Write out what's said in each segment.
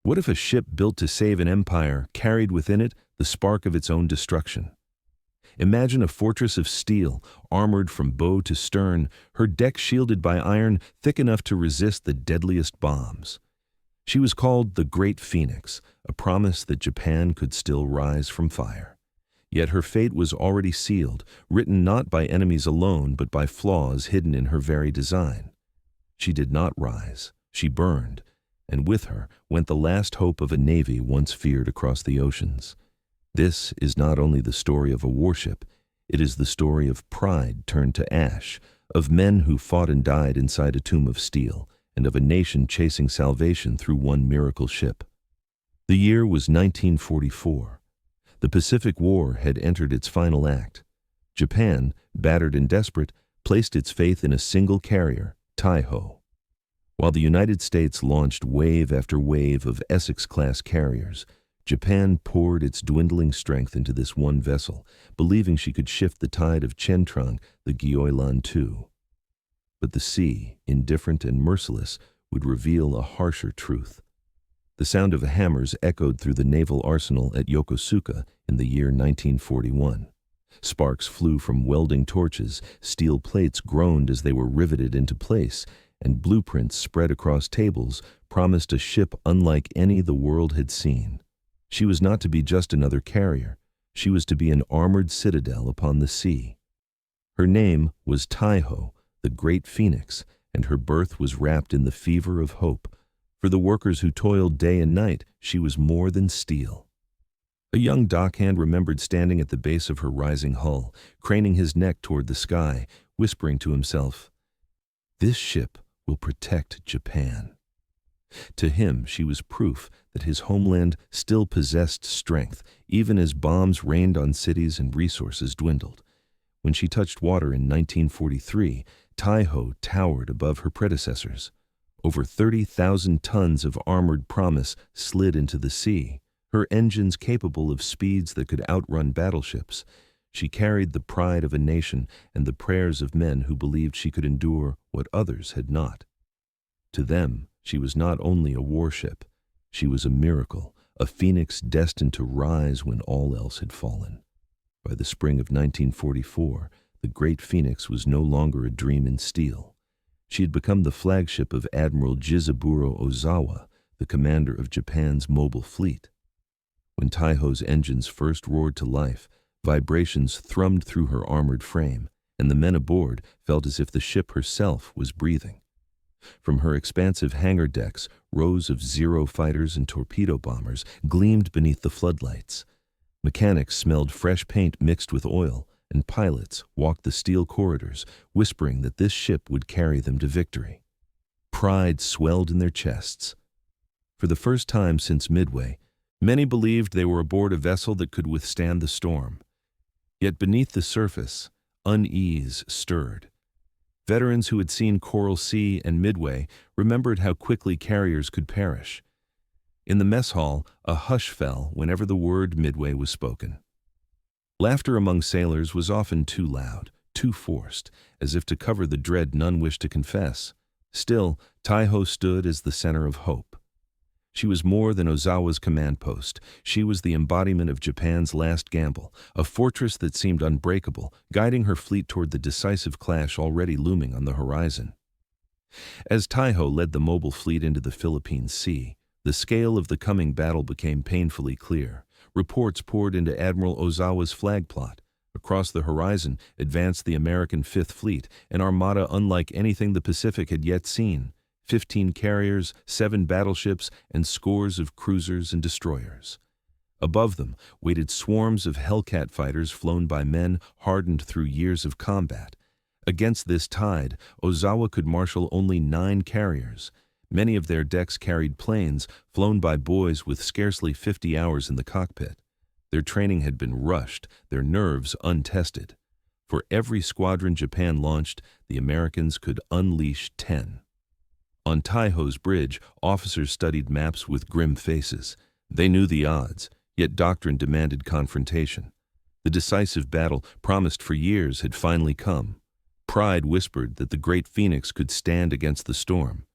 What if a ship built to save an empire carried within it the spark of its own destruction? Imagine a fortress of steel, armored from bow to stern, her deck shielded by iron thick enough to resist the deadliest bombs. She was called the Great Phoenix, a promise that Japan could still rise from fire. Yet her fate was already sealed, written not by enemies alone but by flaws hidden in her very design. She did not rise, she burned, and with her went the last hope of a navy once feared across the oceans. This is not only the story of a warship, it is the story of pride turned to ash, of men who fought and died inside a tomb of steel, and of a nation chasing salvation through one miracle ship. The year was 1944. The Pacific War had entered its final act. Japan, battered and desperate, placed its faith in a single carrier, Taihō. While the United States launched wave after wave of Essex-class carriers, Japan poured its dwindling strength into this one vessel, believing she could shift the tide of Chentrong, the Gyoilan II. But the sea, indifferent and merciless, would reveal a harsher truth. The sound of hammers echoed through the naval arsenal at Yokosuka in the year 1941. Sparks flew from welding torches, steel plates groaned as they were riveted into place, and blueprints spread across tables promised a ship unlike any the world had seen. She was not to be just another carrier. She was to be an armored citadel upon the sea. Her name was Taihō, the Great Phoenix, and her birth was wrapped in the fever of hope. For the workers who toiled day and night, she was more than steel. A young dockhand remembered standing at the base of her rising hull, craning his neck toward the sky, whispering to himself, "This ship will protect Japan." To him, she was proof that his homeland still possessed strength, even as bombs rained on cities and resources dwindled. When she touched water in 1943, Taihō towered above her predecessors. Over 30,000 tons of armored promise slid into the sea, her engines capable of speeds that could outrun battleships. She carried the pride of a nation and the prayers of men who believed she could endure what others had not. To them, she was not only a warship, she was a miracle, a phoenix destined to rise when all else had fallen. By the spring of 1944, the Great Phoenix was no longer a dream in steel. She had become the flagship of Admiral Ozawa, the commander of Japan's mobile fleet. When Taihō's engines first roared to life, vibrations thrummed through her armored frame, and the men aboard felt as if the ship herself was breathing. From her expansive hangar decks, rows of Zero fighters and torpedo bombers gleamed beneath the floodlights. Mechanics smelled fresh paint mixed with oil, and pilots walked the steel corridors, whispering that this ship would carry them to victory. Pride swelled in their chests. For the first time since Midway, many believed they were aboard a vessel that could withstand the storm. Yet beneath the surface, unease stirred. Veterans who had seen Coral Sea and Midway remembered how quickly carriers could perish. In the mess hall, a hush fell whenever the word Midway was spoken. Laughter among sailors was often too loud, too forced, as if to cover the dread none wished to confess. Still, Taihō stood as the center of hope. She was more than Ozawa's command post. She was the embodiment of Japan's last gamble, a fortress that seemed unbreakable, guiding her fleet toward the decisive clash already looming on the horizon. As Taihō led the mobile fleet into the Philippine Sea, the scale of the coming battle became painfully clear. Reports poured into Admiral Ozawa's flag plot. Across the horizon advanced the American Fifth Fleet, an armada unlike anything the Pacific had yet seen. 15 carriers, 7 battleships, and scores of cruisers and destroyers. Above them waited swarms of Hellcat fighters flown by men hardened through years of combat. Against this tide, Ozawa could marshal only 9 carriers. Many of their decks carried planes flown by boys with scarcely 50 hours in the cockpit. Their training had been rushed, their nerves untested. For every squadron Japan launched, the Americans could unleash 10. On Taihō's bridge, officers studied maps with grim faces. They knew the odds, yet doctrine demanded confrontation. The decisive battle, promised for years, had finally come. Pride whispered that the Great Phoenix could stand against the storm.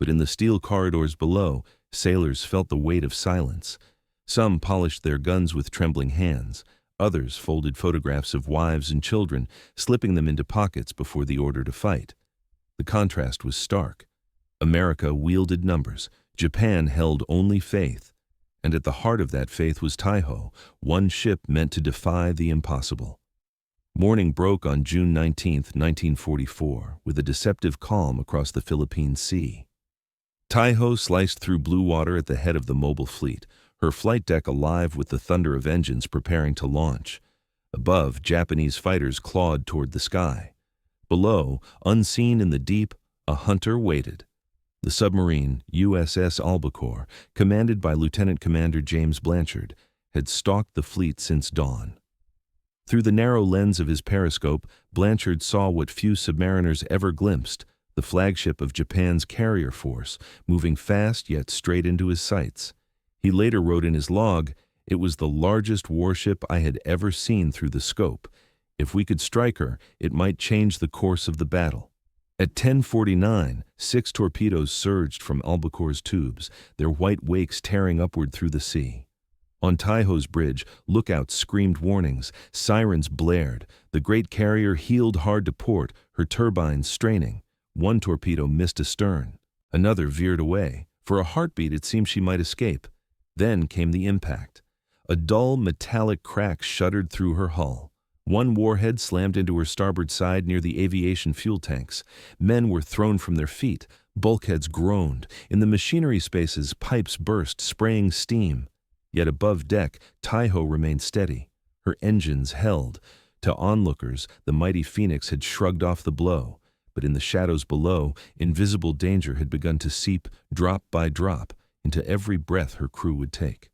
But in the steel corridors below, Sailors felt the weight of silence. Some polished their guns with trembling hands. Others folded photographs of wives and children, slipping them into pockets before the order to fight. The contrast was stark. America wielded numbers. Japan held only faith. And at the heart of that faith was Taihō, one ship meant to defy the impossible. Morning broke on June 19, 1944, with a deceptive calm across the Philippine Sea. Taihō sliced through blue water at the head of the mobile fleet, her flight deck alive with the thunder of engines preparing to launch. Above, Japanese fighters clawed toward the sky. Below, unseen in the deep, a hunter waited. The submarine, USS Albacore, commanded by Lieutenant Commander James Blanchard, had stalked the fleet since dawn. Through the narrow lens of his periscope, Blanchard saw what few submariners ever glimpsed, the flagship of Japan's carrier force, moving fast yet straight into his sights. He later wrote in his log, "It was the largest warship I had ever seen through the scope. If we could strike her, it might change the course of the battle." At 10:49, 6 torpedoes surged from Albacore's tubes, their white wakes tearing upward through the sea. On Taihō's bridge, lookouts screamed warnings, sirens blared. The great carrier heeled hard to port, her turbines straining. One torpedo missed astern. Another veered away. For a heartbeat, it seemed she might escape. Then came the impact. A dull, metallic crack shuddered through her hull. One warhead slammed into her starboard side near the aviation fuel tanks. Men were thrown from their feet. Bulkheads groaned. In the machinery spaces, pipes burst, spraying steam. Yet above deck, Taihō remained steady. Her engines held. To onlookers, the mighty Phoenix had shrugged off the blow. But in the shadows below, invisible danger had begun to seep, drop by drop, into every breath her crew would take.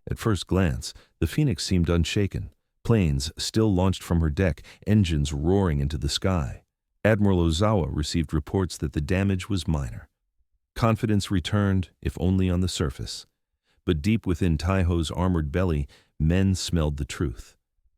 At first glance, the Phoenix seemed unshaken. Planes still launched from her deck, engines roaring into the sky. Admiral Ozawa received reports that the damage was minor. Confidence returned, if only on the surface. But deep within Taihō's armored belly, men smelled the truth.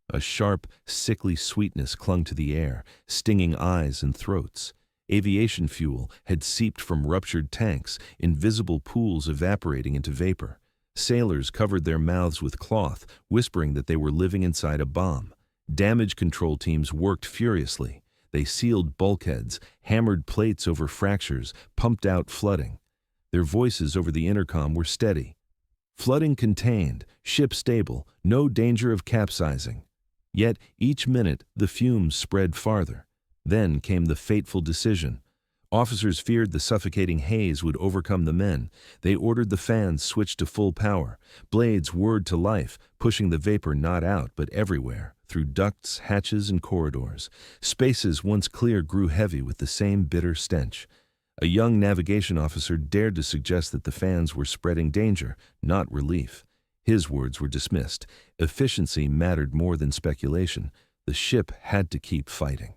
A sharp, sickly sweetness clung to the air, stinging eyes and throats. Aviation fuel had seeped from ruptured tanks, invisible pools evaporating into vapor. Sailors covered their mouths with cloth, whispering that they were living inside a bomb. Damage control teams worked furiously. They sealed bulkheads, hammered plates over fractures, pumped out flooding. Their voices over the intercom were steady. Flooding contained, ship stable, no danger of capsizing. Yet each minute the fumes spread farther. Then came the fateful decision. Officers feared the suffocating haze would overcome the men. They ordered the fans switched to full power. Blades whirred to life, pushing the vapor not out but everywhere, through ducts, hatches, and corridors. Spaces once clear grew heavy with the same bitter stench. A young navigation officer dared to suggest that the fans were spreading danger, not relief. His words were dismissed. Efficiency mattered more than speculation. The ship had to keep fighting.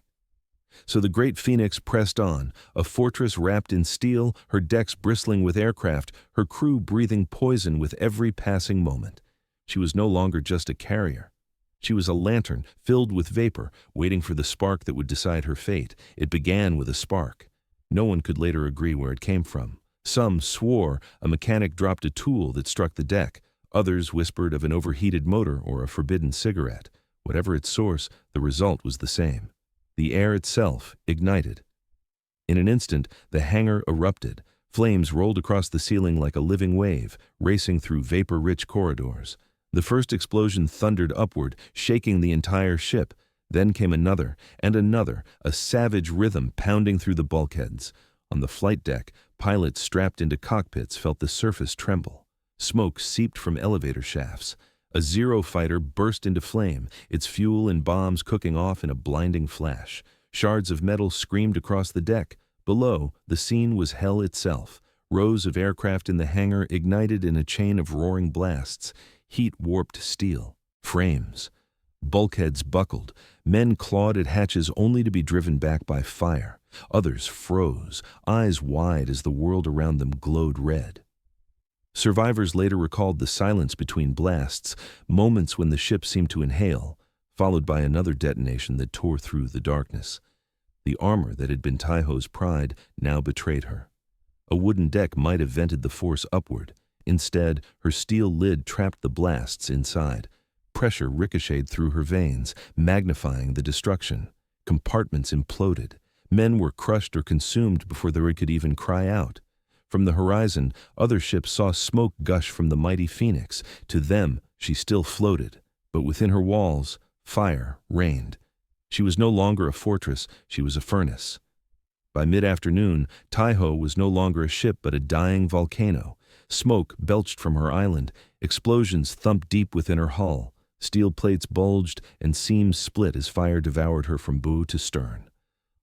So the great Phoenix pressed on, a fortress wrapped in steel, her decks bristling with aircraft, her crew breathing poison with every passing moment. She was no longer just a carrier. She was a lantern filled with vapor, waiting for the spark that would decide her fate. It began with a spark. No one could later agree where it came from. Some swore a mechanic dropped a tool that struck the deck. Others whispered of an overheated motor or a forbidden cigarette. Whatever its source, the result was the same. The air itself ignited. In an instant, the hangar erupted. Flames rolled across the ceiling like a living wave, racing through vapor-rich corridors. The first explosion thundered upward, shaking the entire ship. Then came another and another, a savage rhythm pounding through the bulkheads. On the flight deck, pilots strapped into cockpits felt the surface tremble. Smoke seeped from elevator shafts. A Zero fighter burst into flame, its fuel and bombs cooking off in a blinding flash. Shards of metal screamed across the deck. Below, the scene was hell itself. Rows of aircraft in the hangar ignited in a chain of roaring blasts. Heat warped steel. Frames. Bulkheads buckled. Men clawed at hatches only to be driven back by fire. Others froze, eyes wide as the world around them glowed red. Survivors later recalled the silence between blasts, moments when the ship seemed to inhale, followed by another detonation that tore through the darkness. The armor that had been Taihō's pride now betrayed her. A wooden deck might have vented the force upward. Instead, her steel lid trapped the blasts inside. Pressure ricocheted through her veins, magnifying the destruction. Compartments imploded. Men were crushed or consumed before they could even cry out. From the horizon, other ships saw smoke gush from the mighty Phoenix. To them, she still floated, but within her walls, fire reigned. She was no longer a fortress, she was a furnace. By mid-afternoon, Taihō was no longer a ship but a dying volcano. Smoke belched from her island, explosions thumped deep within her hull. Steel plates bulged and seams split as fire devoured her from bow to stern.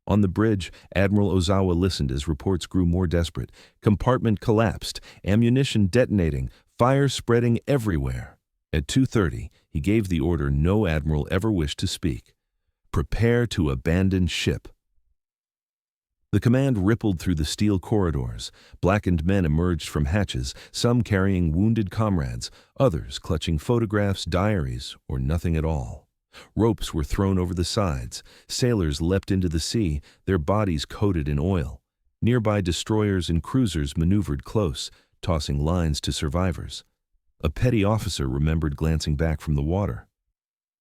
On the bridge, Admiral Ozawa listened as reports grew more desperate. Compartment collapsed, ammunition detonating, fire spreading everywhere. At 2:30, he gave the order no admiral ever wished to speak. Prepare to abandon ship. The command rippled through the steel corridors. Blackened men emerged from hatches, some carrying wounded comrades, others clutching photographs, diaries, or nothing at all. Ropes were thrown over the sides. Sailors leapt into the sea, their bodies coated in oil. Nearby destroyers and cruisers maneuvered close, tossing lines to survivors. A petty officer remembered glancing back from the water.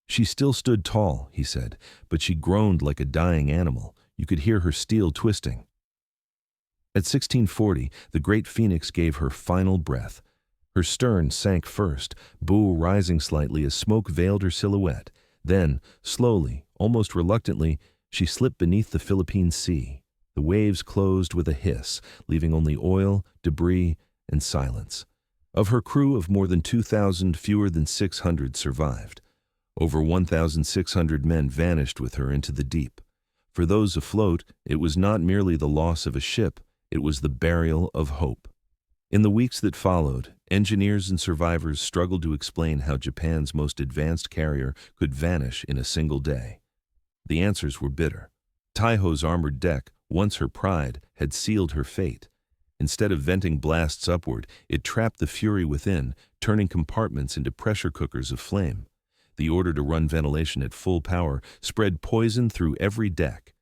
She still stood tall, he said, but she groaned like a dying animal. You could hear her steel twisting. At 16:40, the great Phoenix gave her final breath. Her stern sank first, bow rising slightly as smoke veiled her silhouette. Then, slowly, almost reluctantly, she slipped beneath the Philippine Sea. The waves closed with a hiss, leaving only oil, debris, and silence. Of her crew of more than 2,000, fewer than 600 survived. Over 1,600 men vanished with her into the deep. For those afloat, it was not merely the loss of a ship, it was the burial of hope. In the weeks that followed, engineers and survivors struggled to explain how Japan's most advanced carrier could vanish in a single day. The answers were bitter. Taihō's armored deck, once her pride, had sealed her fate. Instead of venting blasts upward, it trapped the fury within, turning compartments into pressure cookers of flame. The order to run ventilation at full power spread poison through every deck.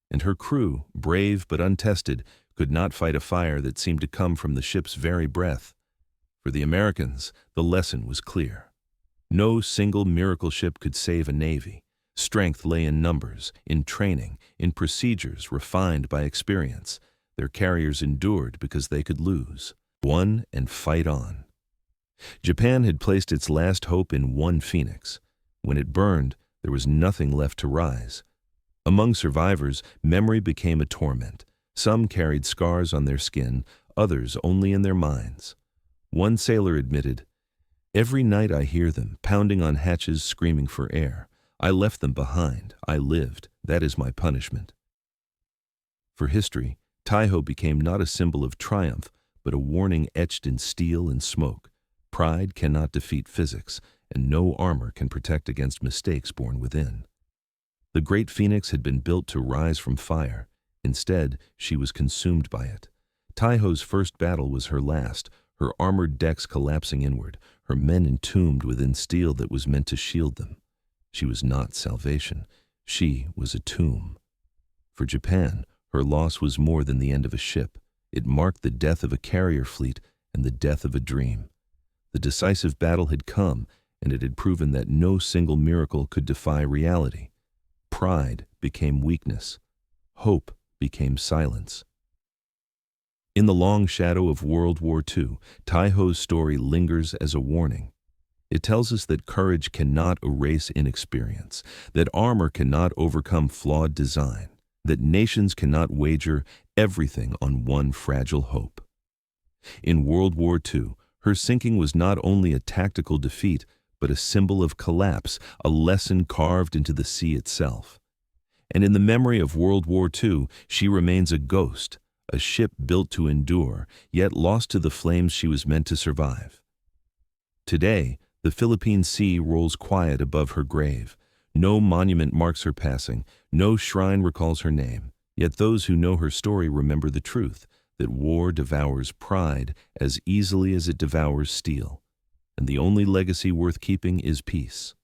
And her crew, brave but untested, could not fight a fire that seemed to come from the ship's very breath. For the Americans, the lesson was clear. No single miracle ship could save a navy. Strength lay in numbers, in training, in procedures refined by experience. Their carriers endured because they could lose, won, and fight on. Japan had placed its last hope in one Phoenix. When it burned, there was nothing left to rise. Among survivors, memory became a torment. Some carried scars on their skin, others only in their minds. One sailor admitted, "Every night I hear them, pounding on hatches, screaming for air. I left them behind. I lived. That is my punishment." For history, Taihō became not a symbol of triumph, but a warning etched in steel and smoke. Pride cannot defeat physics, and no armor can protect against mistakes born within. The great Phoenix had been built to rise from fire. Instead, she was consumed by it. Taihō's first battle was her last, her armored decks collapsing inward, her men entombed within steel that was meant to shield them. She was not salvation. She was a tomb. For Japan, her loss was more than the end of a ship. It marked the death of a carrier fleet and the death of a dream. The decisive battle had come, and it had proven that no single miracle could defy reality. Pride became weakness. Hope became silence. In the long shadow of World War II, Taihō's story lingers as a warning. It tells us that courage cannot erase inexperience, that armor cannot overcome flawed design, that nations cannot wager everything on one fragile hope. In World War II, her sinking was not only a tactical defeat, but a symbol of collapse, a lesson carved into the sea itself. And in the memory of World War II, she remains a ghost, a ship built to endure, yet lost to the flames she was meant to survive. Today, the Philippine Sea rolls quiet above her grave. No monument marks her passing, no shrine recalls her name. Yet those who know her story remember the truth, that war devours pride as easily as it devours steel. And the only legacy worth keeping is peace.